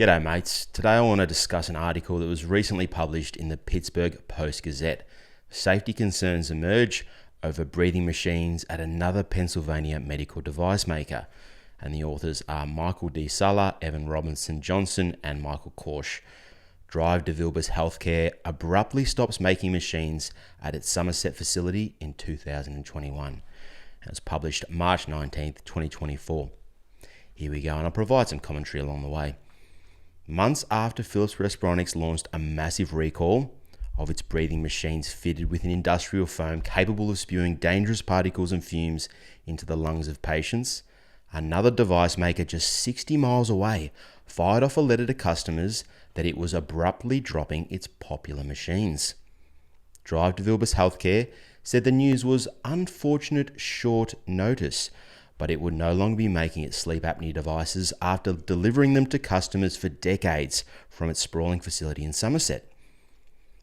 G'day mates, today I want to discuss an article that was recently published in the Pittsburgh Post-Gazette. Safety concerns emerge over breathing machines at another Pennsylvania medical device maker. And the authors are Michael D. Suller, Evan Robinson Johnson and Michael Korsch. Drive Devilbiss Healthcare abruptly stops making machines at its Somerset facility in 2021. It was published March 19th, 2024. Here we go, and I'll provide some commentary along the way. Months after Philips Respironics launched a massive recall of its breathing machines fitted with an industrial foam capable of spewing dangerous particles and fumes into the lungs of patients, another device maker just 60 miles away fired off a letter to customers that it was abruptly dropping its popular machines. Drive Devilbiss Healthcare said the news was unfortunate short notice, but it would no longer be making its sleep apnea devices after delivering them to customers for decades from its sprawling facility in Somerset.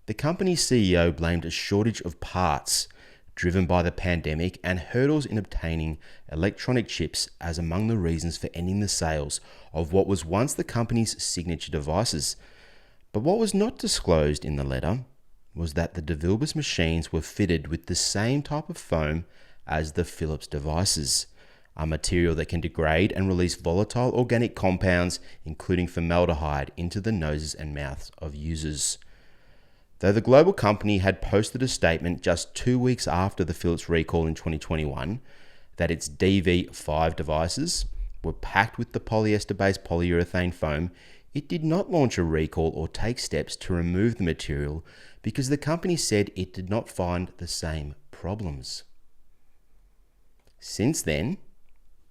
The company's CEO blamed a shortage of parts driven by the pandemic and hurdles in obtaining electronic chips as among the reasons for ending the sales of what was once the company's signature devices. But what was not disclosed in the letter was that the Devilbiss machines were fitted with the same type of foam as the Philips devices, a material that can degrade and release volatile organic compounds, including formaldehyde, into the noses and mouths of users. Though the global company had posted a statement just 2 weeks after the Philips recall in 2021 that its DV5 devices were packed with the polyester-based polyurethane foam, it did not launch a recall or take steps to remove the material because the company said it did not find the same problems. Since then,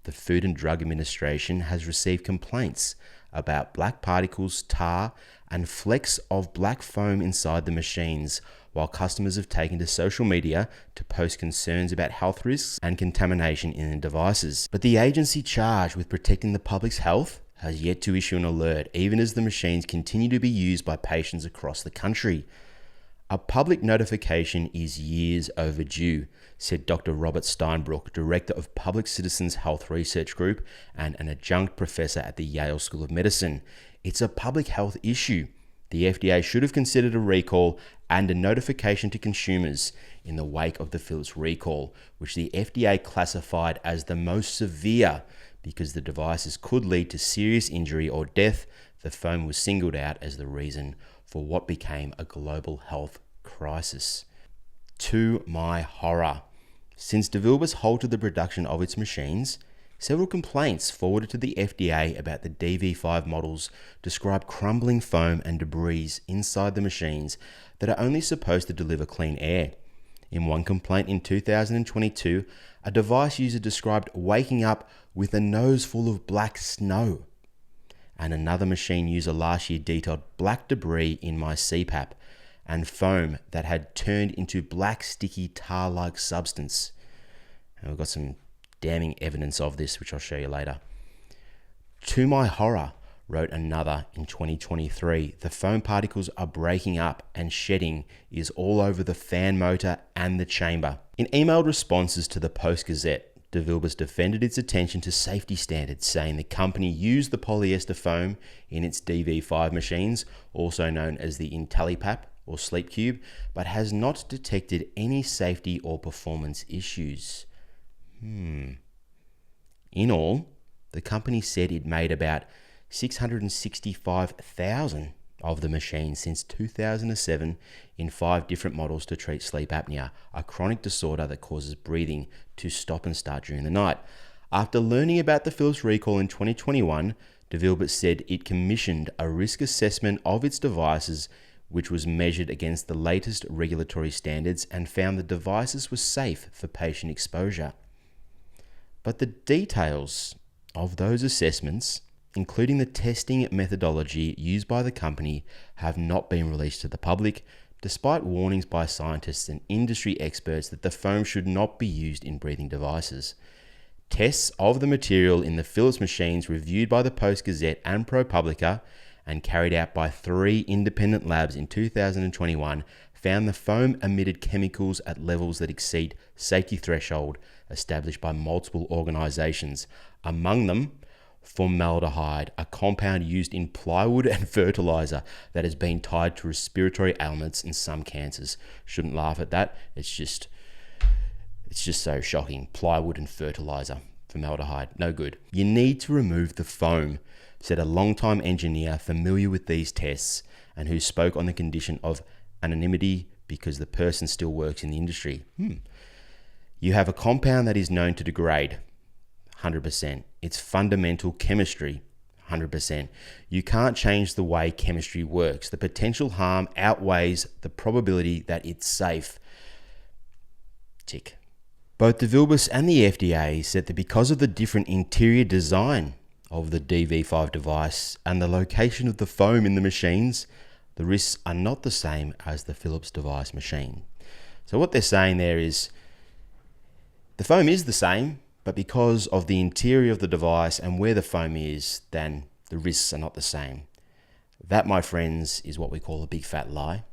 the Food and Drug Administration has received complaints about black particles, tar, and flecks of black foam inside the machines, while customers have taken to social media to post concerns about health risks and contamination in the devices. But the agency charged with protecting the public's health has yet to issue an alert, even as the machines continue to be used by patients across the country. A public notification is years overdue, said Dr. Robert Steinbrook, Director of Public Citizens Health Research Group and an adjunct professor at the Yale School of Medicine. It's a public health issue. The FDA should have considered a recall and a notification to consumers in the wake of the Philips recall, which the FDA classified as the most severe because the devices could lead to serious injury or death. The foam was singled out as the reason for what became a global health crisis. To my horror, since Devilbiss halted the production of its machines, several complaints forwarded to the FDA about the DV5 models describe crumbling foam and debris inside the machines that are only supposed to deliver clean air. In one complaint in 2022, a device user described waking up with a nose full of black snow. And another machine user last year detailed black debris in my Cpap and foam that had turned into black sticky tar-like substance. And we've got some damning evidence of this, which I'll show you later. To my horror, wrote another in 2023, the foam particles are breaking up and shedding is all over the fan motor and the chamber. In emailed responses to the Post-Gazette, Devilbiss defended its attention to safety standards, saying the company used the polyester foam in its DV5 machines, also known as the IntelliPap or Sleep Cube, but has not detected any safety or performance issues. In all, the company said it made about 665,000 of the machines since 2007 in 5 different models to treat sleep apnea, a chronic disorder that causes breathing to stop and start during the night. After learning about the Philips recall in 2021, Devilbiss said it commissioned a risk assessment of its devices, which was measured against the latest regulatory standards and found the devices were safe for patient exposure. But the details of those assessments, including the testing methodology used by the company, have not been released to the public, despite warnings by scientists and industry experts that the foam should not be used in breathing devices. Tests of the material in the Philips machines reviewed by the Post-Gazette and ProPublica and carried out by 3 independent labs in 2021 found the foam emitted chemicals at levels that exceed safety threshold established by multiple organizations, among them formaldehyde, a compound used in plywood and fertilizer that has been tied to respiratory ailments and some cancers. Shouldn't laugh at that. It's just so shocking. Plywood and fertilizer, formaldehyde, no good. You need to remove the foam, said a long-time engineer familiar with these tests and who spoke on the condition of anonymity because the person still works in the industry. You have a compound that is known to degrade, 100%. It's fundamental chemistry, 100%. You can't change the way chemistry works. The potential harm outweighs the probability that it's safe. Tick. Both Devilbiss and the FDA said that because of the different interior design of the DV5 device and the location of the foam in the machines, the risks are not the same as the Philips device machine. So what they're saying there is the foam is the same, but because of the interior of the device and where the foam is, then the risks are not the same. That, my friends, is what we call a big fat lie,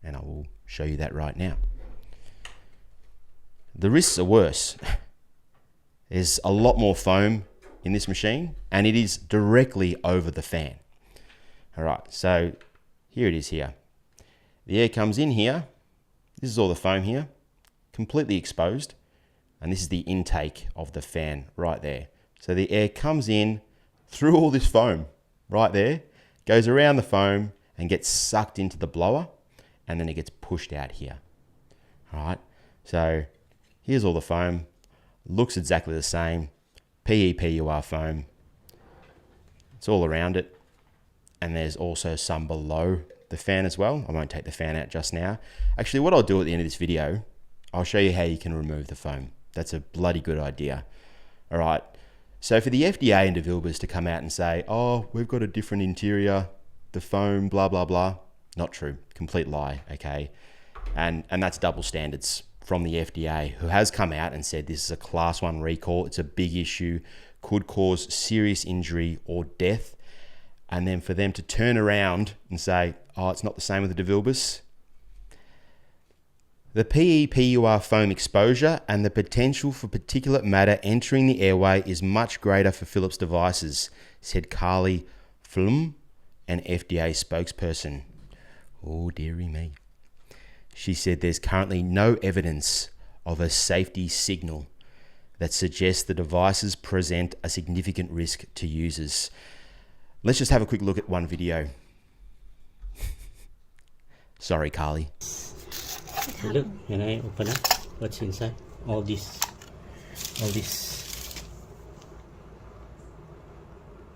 and I will show you that right now. The risks are worse. There's a lot more foam in this machine, and it is directly over the fan. All right, so here it is here. The air comes in here. This is all the foam here, completely exposed. And this is the intake of the fan right there. So the air comes in through all this foam right there, goes around the foam and gets sucked into the blower, and then it gets pushed out here. All right, so here's all the foam. Looks exactly the same. PE-PUR foam. It's all around it. And there's also some below the fan as well. I won't take the fan out just now. Actually, what I'll do at the end of this video, I'll show you how you can remove the foam. That's a bloody good idea. All right. So for the FDA and Devilbiss to come out and say, oh, we've got a different interior, the foam, blah, blah, blah. Not true. Complete lie, okay? And that's double standards from the FDA, who has come out and said this is a class 1 recall. It's a big issue, could cause serious injury or death. And then for them to turn around and say, oh, it's not the same with the Devilbiss. The PE-PUR foam exposure and the potential for particulate matter entering the airway is much greater for Philips devices, said Carly Flum, an FDA spokesperson. Oh, dearie me. She said there's currently no evidence of a safety signal that suggests the devices present a significant risk to users. Let's just have a quick look at one video. Sorry, Carly. Look, when I open up, what's inside? All this, like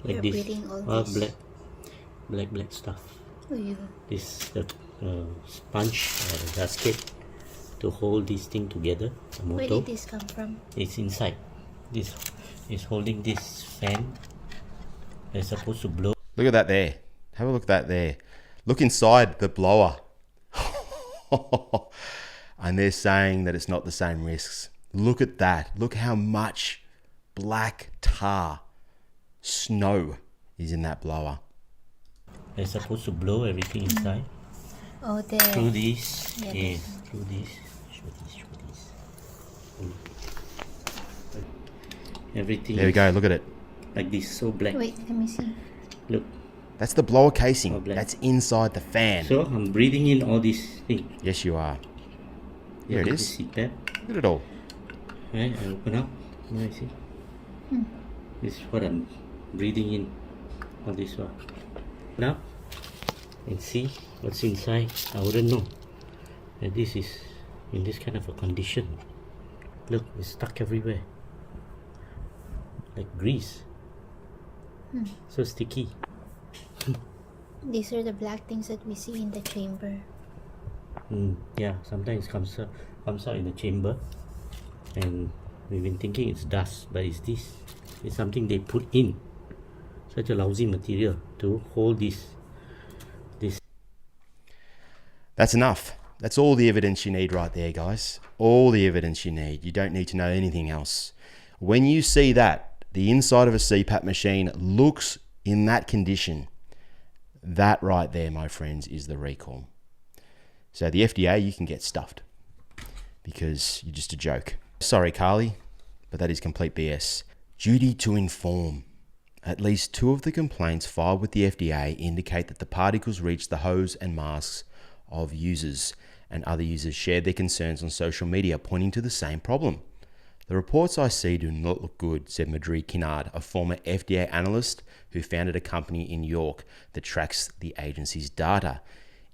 You're this, breathing all all this. black stuff. Oh, yeah. This the sponge or the gasket to hold this thing together. The motor. Where did this come from? It's inside. This is holding this fan. They're supposed to blow. Look at that there. Have a look at that there. Look inside the blower. And they're saying that it's not the same risks. Look at that. Look how much black tar, snow is in that blower. They're supposed to blow everything inside. Oh, there. Through this. Yeah. Yes, through this. Show this. Everything. There we go. Look at it. Like this, so black. Wait, let me see. Look. That's the blower casing. Oh, black. That's inside the fan. So I'm breathing in all these things. Yes, you are. Here it Look at is. the Cpap. Look at it all. Right, I open up. Now I see. This is what I'm breathing in. All this one. Now, and see what's inside. I wouldn't know that this is in this kind of a condition. Look, it's stuck everywhere. Like grease. So sticky. These are the black things that we see in the chamber. Yeah, sometimes comes out in the chamber, and we've been thinking it's dust, but it's this. It's something they put in such a lousy material to hold this. That's enough. That's all the evidence you need right there, guys. All the evidence you need. You don't need to know anything else. When you see that, the inside of a Cpap machine looks in that condition, that right there, my friends, is the recall. So the FDA, you can get stuffed because you're just a joke. Sorry, Carly, but that is complete BS. Duty to inform. At least 2 of the complaints filed with the FDA indicate that the particles reached the hose and masks of users, and other users shared their concerns on social media, pointing to the same problem. The reports I see do not look good, said Madri Kinnard, a former FDA analyst who founded a company in York that tracks the agency's data.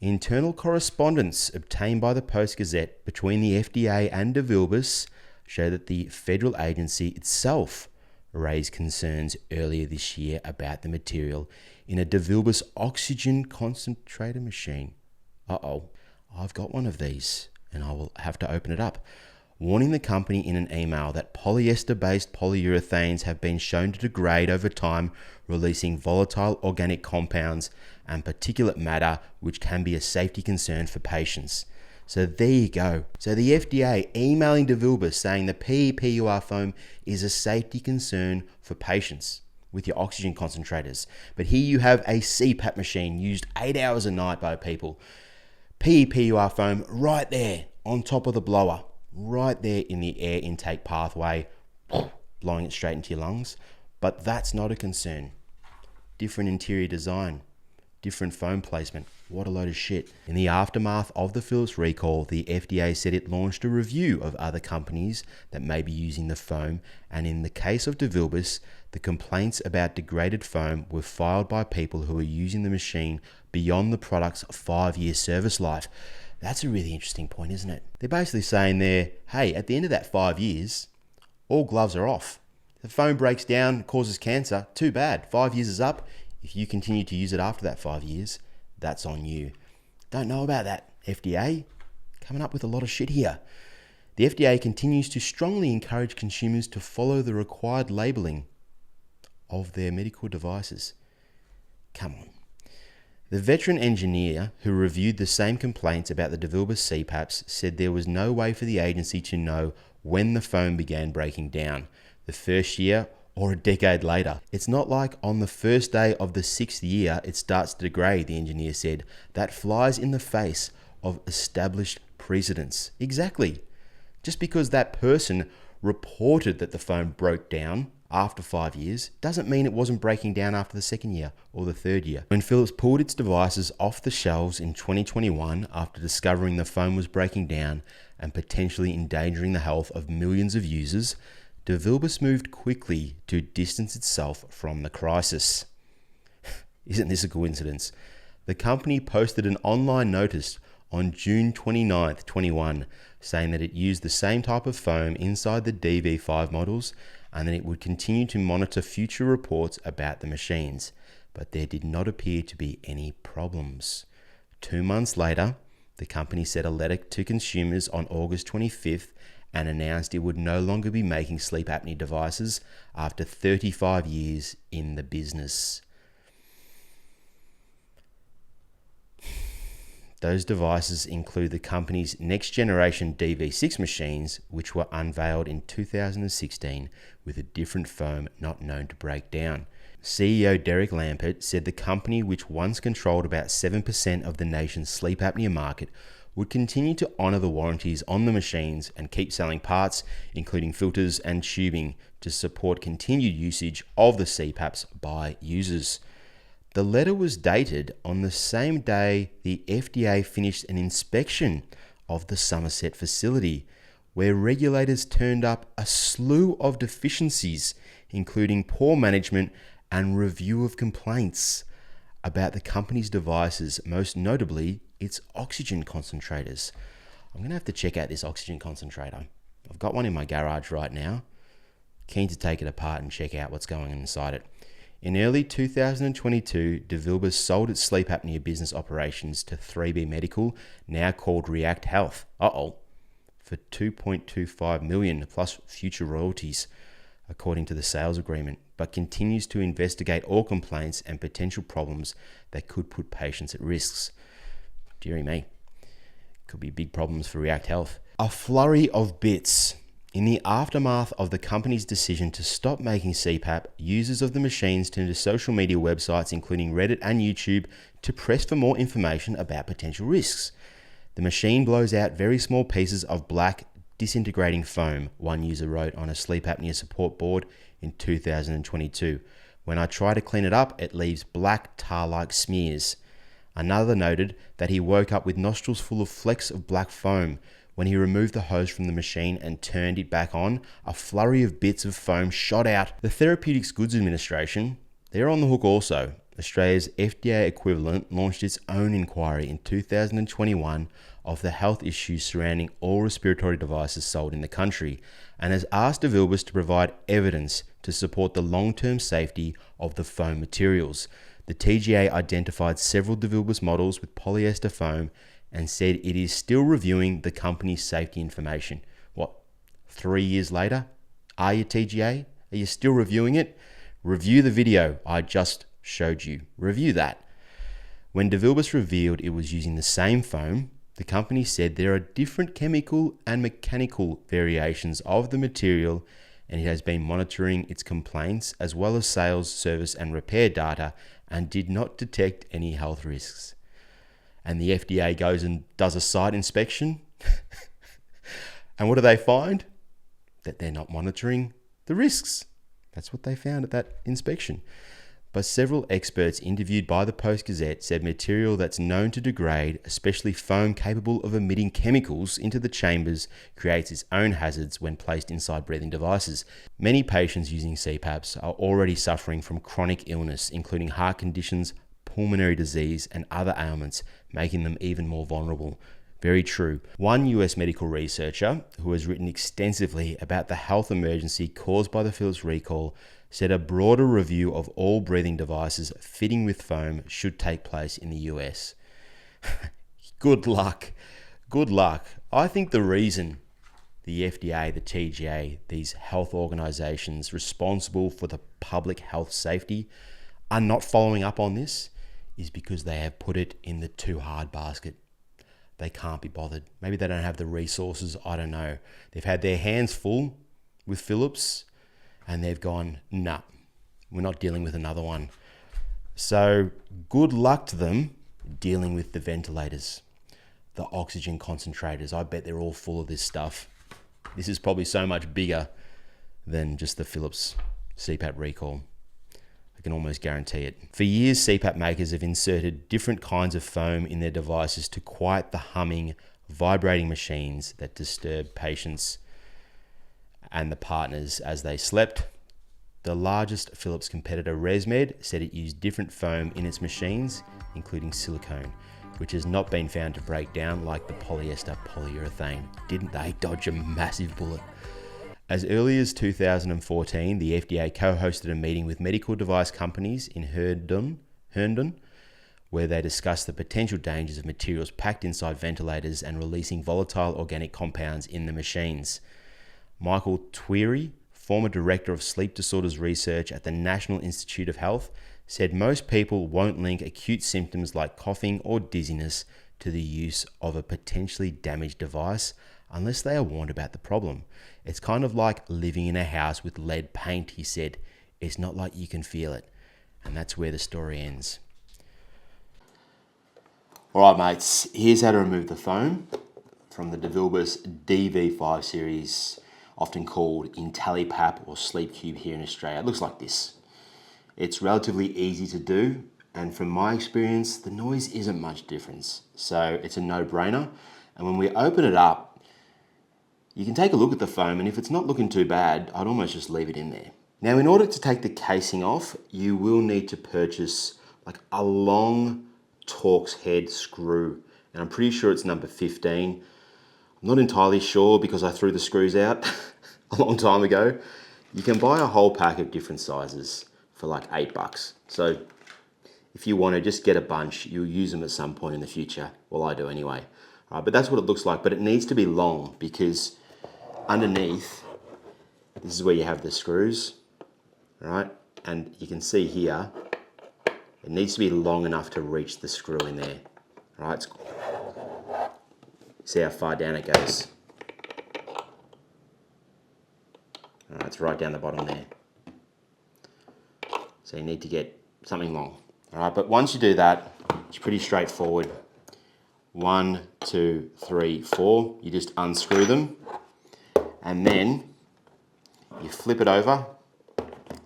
Internal correspondence obtained by the Post-Gazette between the FDA and Devilbiss show that the federal agency itself raised concerns earlier this year about the material in a Devilbiss oxygen concentrator machine. I've got one of these and I will have to open it up. Warning the company in an email that polyester-based polyurethanes have been shown to degrade over time, releasing volatile organic compounds and particulate matter, which can be a safety concern for patients. So there you go. So the FDA emailing Devilbiss saying the PE-PUR foam is a safety concern for patients with your oxygen concentrators. But here you have a Cpap machine used 8 hours a night by people. PE-PUR foam right there on top of the blower, right there in the air intake pathway, blowing it straight into your lungs. But that's not a concern. Different interior design, different foam placement. What a load of shit. In the aftermath of the Philips recall, the FDA said it launched a review of other companies that may be using the foam, and in the case of Devilbiss, the complaints about degraded foam were filed by people who are using the machine beyond the product's 5-year service life. That's a really interesting point, isn't it? They're basically saying there, hey, at the end of that 5 years, all gloves are off. The foam breaks down, causes cancer, too bad. 5 years is up. If you continue to use it after that 5 years, that's on you. Don't know about that, FDA. Coming up with a lot of shit here. The FDA continues to strongly encourage consumers to follow the required labeling of their medical devices. Come on. The veteran engineer who reviewed the same complaints about the Devilbiss Cpaps said there was no way for the agency to know when the foam began breaking down, the first year or a decade later. It's not like on the first day of the 6th year it starts to degrade, the engineer said. That flies in the face of established precedents. Exactly. Just because that person reported that the foam broke down after 5 years doesn't mean it wasn't breaking down after the 2nd year or the 3rd year. When Philips pulled its devices off the shelves in 2021 after discovering the foam was breaking down and potentially endangering the health of millions of users, Devilbiss moved quickly to distance itself from the crisis. Isn't this a coincidence? The company posted an online notice on June 29th, 21, saying that it used the same type of foam inside the DV5 models and that it would continue to monitor future reports about the machines, but there did not appear to be any problems. 2 months later, the company sent a letter to consumers on August 25th and announced it would no longer be making sleep apnea devices after 35 years in the business. Those devices include the company's next generation DV6 machines, which were unveiled in 2016 with a different foam not known to break down. CEO Derek Lampert said the company, which once controlled about 7% of the nation's sleep apnea market, would continue to honour the warranties on the machines and keep selling parts, including filters and tubing, to support continued usage of the Cpaps by users. The letter was dated on the same day the FDA finished an inspection of the Somerset facility, where regulators turned up a slew of deficiencies, including poor management and review of complaints about the company's devices, most notably its oxygen concentrators. I'm going to have to check out this oxygen concentrator. I've got one in my garage right now. Keen to take it apart and check out what's going on inside it. In early 2022, Devilbiss sold its sleep apnea business operations to 3B Medical, now called React Health, for $2.25 million plus future royalties, according to the sales agreement, but continues to investigate all complaints and potential problems that could put patients at risks. Deary me, could be big problems for React Health. A flurry of bits. In the aftermath of the company's decision to stop making Cpap, users of the machines turned to social media websites including Reddit and YouTube to press for more information about potential risks. The machine blows out very small pieces of black disintegrating foam, one user wrote on a sleep apnea support board in 2022, When I try to clean it up, it leaves black tar-like smears. Another noted that he woke up with nostrils full of flecks of black foam. When he removed the hose from the machine and turned it back on, a flurry of bits of foam shot out. The Therapeutics Goods Administration, they're on the hook also. Australia's FDA equivalent launched its own inquiry in 2021 of the health issues surrounding all respiratory devices sold in the country and has asked Devilbiss to provide evidence to support the long-term safety of the foam materials. The TGA identified several Devilbiss models with polyester foam and said it is still reviewing the company's safety information. What, 3 years later? Are you TGA? Are you still reviewing it? Review the video I just showed you. Review that. When Devilbiss revealed it was using the same foam, the company said there are different chemical and mechanical variations of the material, and it has been monitoring its complaints as well as sales, service and repair data and did not detect any health risks. And the FDA goes and does a site inspection. And what do they find? That they're not monitoring the risks. That's what they found at that inspection. But several experts interviewed by the Post-Gazette said material that's known to degrade, especially foam capable of emitting chemicals into the chambers, creates its own hazards when placed inside breathing devices. Many patients using CPAPs are already suffering from chronic illness, including heart conditions, pulmonary disease, and other ailments, making them even more vulnerable. Very true. One US medical researcher who has written extensively about the health emergency caused by the Philips recall said a broader review of all breathing devices fitting with foam should take place in the US. Good luck. Good luck. I think the reason the FDA, the TGA, these health organizations responsible for the public health safety are not following up on this is because they have put it in the too hard basket. They can't be bothered. Maybe they don't have the resources. I don't know. They've had their hands full with Philips and they've gone, nah, we're not dealing with another one. So good luck to them dealing with the ventilators, the oxygen concentrators. I bet they're all full of this stuff. This is probably so much bigger than just the Philips CPAP recall. I can almost guarantee it. For years, CPAP makers have inserted different kinds of foam in their devices to quiet the humming, vibrating machines that disturb patients and the partners as they slept. The largest Philips competitor, ResMed, said it used different foam in its machines, including silicone, which has not been found to break down like the polyester polyurethane. Didn't they dodge a massive bullet? As early as 2014, the FDA co-hosted a meeting with medical device companies in Herndon, where they discussed the potential dangers of materials packed inside ventilators and releasing volatile organic compounds in the machines. Michael Tweary, former director of sleep disorders research at the National Institute of Health, said most people won't link acute symptoms like coughing or dizziness to the use of a potentially damaged device unless they are warned about the problem. It's kind of like living in a house with lead paint, he said. It's not like you can feel it. And that's where the story ends. All right, mates, here's how to remove the foam from the Devilbiss DV5 series, often called Cpap or Sleep Cube here in Australia. It looks like this. It's relatively easy to do, and from my experience, the noise isn't much difference. So it's a no-brainer. And when we open it up, you can take a look at the foam, and if it's not looking too bad, I'd almost just leave it in there. Now, in order to take the casing off, you will need to purchase like a long Torx head screw, and I'm pretty sure it's number 15. I'm not entirely sure because I threw the screws out a long time ago. You can buy a whole pack of different sizes for like $8. So if you want to just get a bunch, you'll use them at some point in the future. Well, I do anyway. But that's what it looks like, but it needs to be long because underneath, this is where you have the screws, right? And you can see here, it needs to be long enough to reach the screw in there, right? See how far down it goes. All right, it's right down the bottom there. So you need to get something long. All right, but once you do that, it's pretty straightforward. 1, 2, 3, 4. You just unscrew them, and then you flip it over,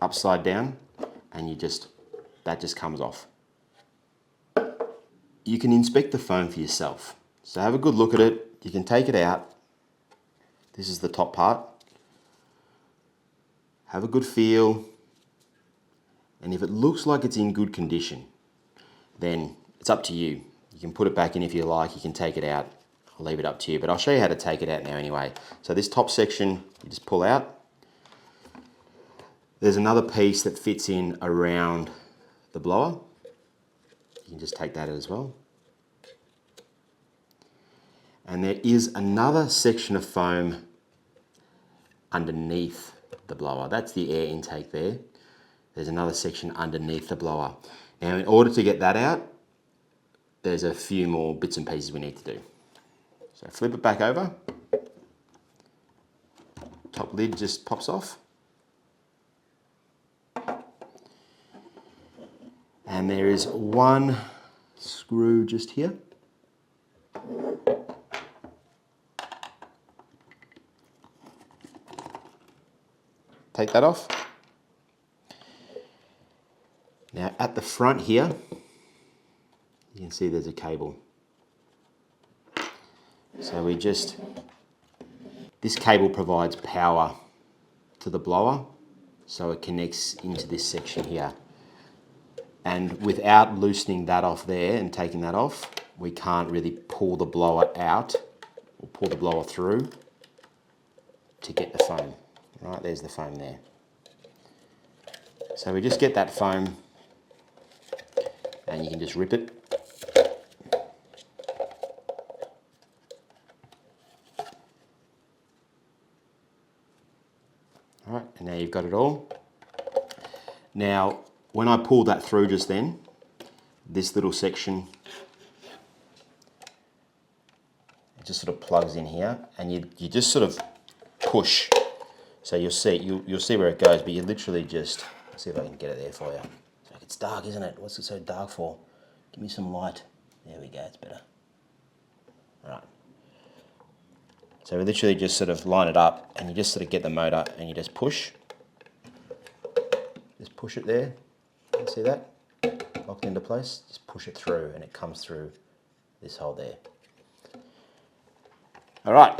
upside down, and that just comes off. You can inspect the foam for yourself. So have a good look at it. You can take it out. This is the top part. Have a good feel. And if it looks like it's in good condition, then it's up to you. You can put it back in if you like. You can take it out. I'll leave it up to you. But I'll show you how to take it out now anyway. So this top section, you just pull out. There's another piece that fits in around the blower. You can just take that out as well. And there is another section of foam underneath the blower. That's the air intake there. There's another section underneath the blower. Now, in order to get that out, there's a few more bits and pieces we need to do. So flip it back over. Top lid just pops off. And there is one screw just here. Take that off. Now at the front here, you can see there's a cable. So this cable provides power to the blower, so it connects into this section here. And without loosening that off there and taking that off, we can't really pull the blower out or pull the blower through to get the foam. Right, there's the foam there. So we just get that foam and you can just rip it. All right, and now you've got it all. Now, when I pulled that through just then, this little section, it just sort of plugs in here, and you just sort of push. So you'll see where it goes, but you literally just, let's see if I can get it there for you. It's dark, isn't it? What's it so dark for? Give me some light. There we go, it's better. All right. So we literally just sort of line it up, and you just sort of get the motor, and you just push. Just push it there. You see that? Locked into place. Just push it through, and it comes through this hole there. All right.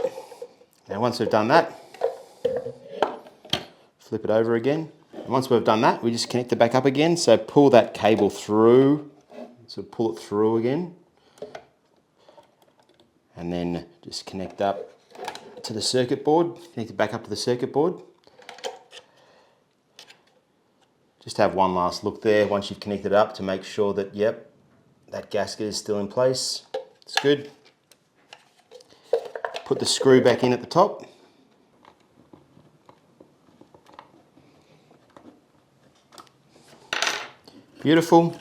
Now once we've done that, flip it over again. And once we've done that, we just connect it back up again. So pull that cable through, so pull it through again. And then just connect up to the circuit board, connect it back up to the circuit board. Just have one last look there once you've connected it up to make sure that, yep, that gasket is still in place. It's good. Put the screw back in at the top. Beautiful.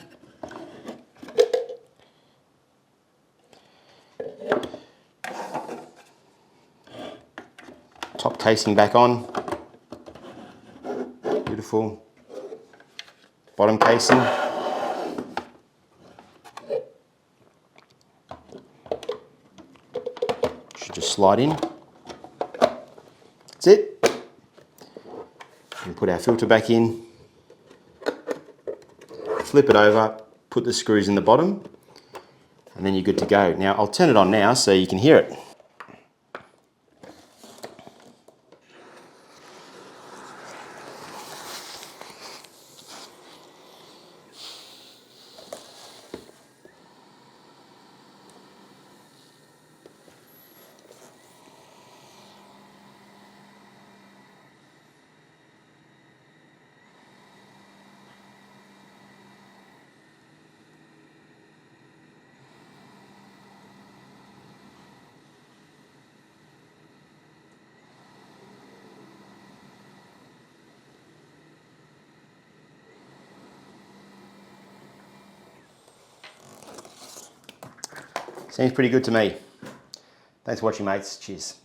Top casing back on. Beautiful. Bottom casing. Should just slide in. That's it. And put our filter back in. Flip it over, put the screws in the bottom, and then you're good to go. Now I'll turn it on now so you can hear it. Seems pretty good to me. Thanks for watching, mates. Cheers.